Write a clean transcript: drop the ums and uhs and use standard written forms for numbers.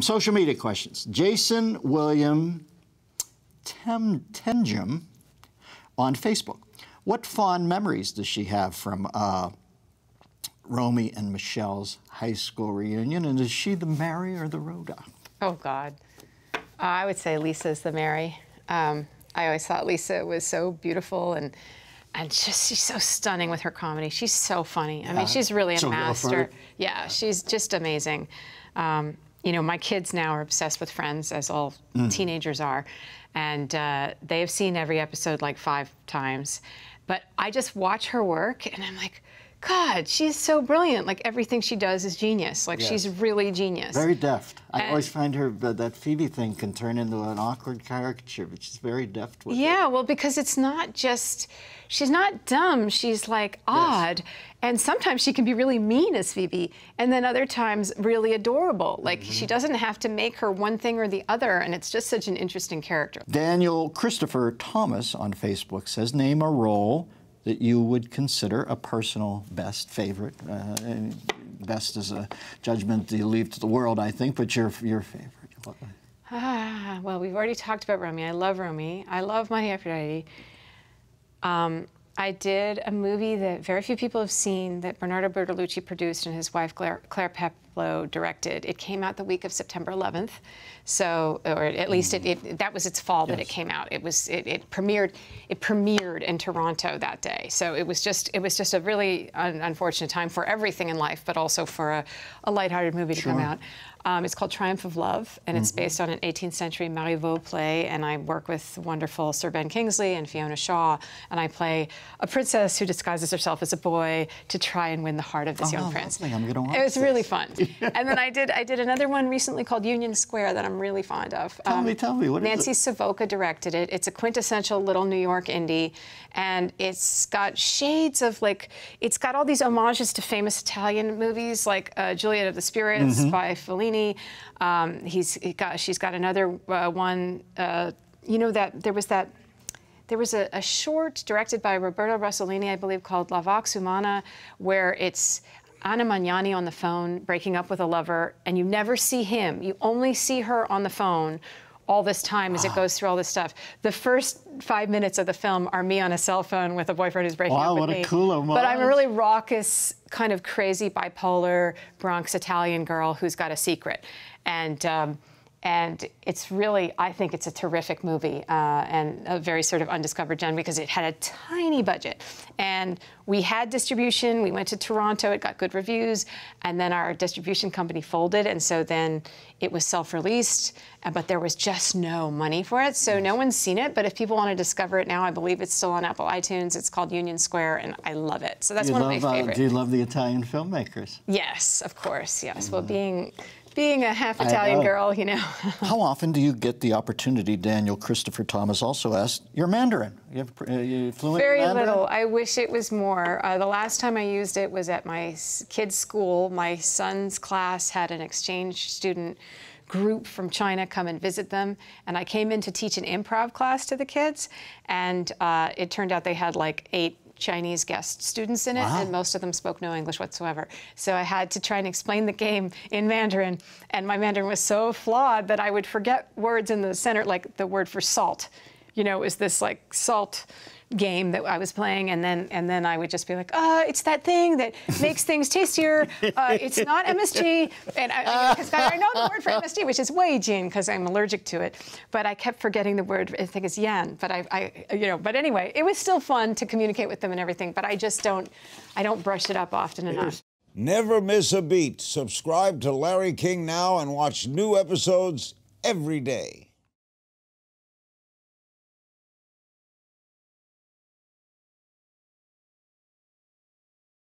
Social media questions. Jason William Tenjum on Facebook. What fond memories does she have from Romy and Michele's high school reunion? And is she the Mary or the Rhoda? Oh, God. I would say Lisa's the Mary. I always thought Lisa was so beautiful and just she's so stunning with her comedy. She's so funny. Yeah. I mean, she's really a master. Yeah, she's just amazing. You know, my kids now are obsessed with Friends, as all teenagers are, and they have seen every episode like 5 times. But I just watch her work, and I'm like, God, she's so brilliant. Like, everything she does is genius. Like, she's really genius. Very deft. I always find her, that Phoebe thing can turn into an awkward caricature, but she's very deft with it. Yeah, well, because it's not just, she's not dumb. She's, like, odd. And sometimes she can be really mean as Phoebe, and then other times really adorable. Like, she doesn't have to make her one thing or the other, and it's just such an interesting character. Daniel Christopher Thomas on Facebook says, name a role that you would consider a personal best favorite. And best is a judgment you leave to the world, I think, but your favorite. Well, we've already talked about Romy. I love Romy. I love Money After Daddy. I did a movie that very few people have seen that Bernardo Bertolucci produced and his wife Claire Peplow directed. It came out the week of September 11th, so, or at least that was its fall that it came out. It premiered in Toronto that day. So it was just a really unfortunate time for everything in life, but also for a lighthearted movie to come out. It's called Triumph of Love, and it's based on an 18th century Marivaux play, and I work with wonderful Sir Ben Kingsley and Fiona Shaw, and I play a princess who disguises herself as a boy to try and win the heart of this young prince. I'm gonna watch it was really fun. And then I did another one recently called Union Square that I'm really fond of. Tell me, what is it? Nancy Savoca directed it. It's a quintessential little New York indie, and it's got shades of, like, it's got all these homages to famous Italian movies, like Juliet of the Spirits by Fellini. She's got another one. You know, that there was a short directed by Roberto Rossellini, I believe, called La Vox Humana, where it's Anna Magnani on the phone breaking up with a lover, and you never see him. You only see her on the phone all this time as it goes through all this stuff. The first 5 minutes of the film are me on a cell phone with a boyfriend who's breaking up with me. What a cool homage. But I'm a really raucous, kind of crazy, bipolar Bronx Italian girl who's got a secret. And it's really, I think it's a terrific movie and a very sort of undiscovered gem because it had a tiny budget. And we had distribution. We went to Toronto. It got good reviews. And then our distribution company folded. And so then it was self-released. But there was just no money for it. So no one's seen it. But if people want to discover it now, I believe it's still on Apple iTunes. It's called Union Square. And I love it. So that's one of my favorites. Do you love the Italian filmmakers? Yes, of course. Yes. Well, being a half Italian girl, you know. How often do you get the opportunity, Daniel Christopher Thomas also asked, you're Mandarin. You fluent in Mandarin? Very little. I wish it was more. The last time I used it was at my kids' school. My son's class had an exchange student group from China come and visit them, and I came in to teach an improv class to the kids, and it turned out they had like 8 Chinese guest students in it, and most of them spoke no English whatsoever. So I had to try and explain the game in Mandarin, and my Mandarin was so flawed that I would forget words in the center, like the word for salt. You know, it was this like salt game that I was playing, and then I would just be like, it's that thing that makes things tastier. It's not MSG, and because I know the word for MSG, which is Wei Jin, because I'm allergic to it. But I kept forgetting the word. I think it's yan. But But anyway, it was still fun to communicate with them and everything. But I just don't brush it up often enough. Never miss a beat. Subscribe to Larry King now and watch new episodes every day.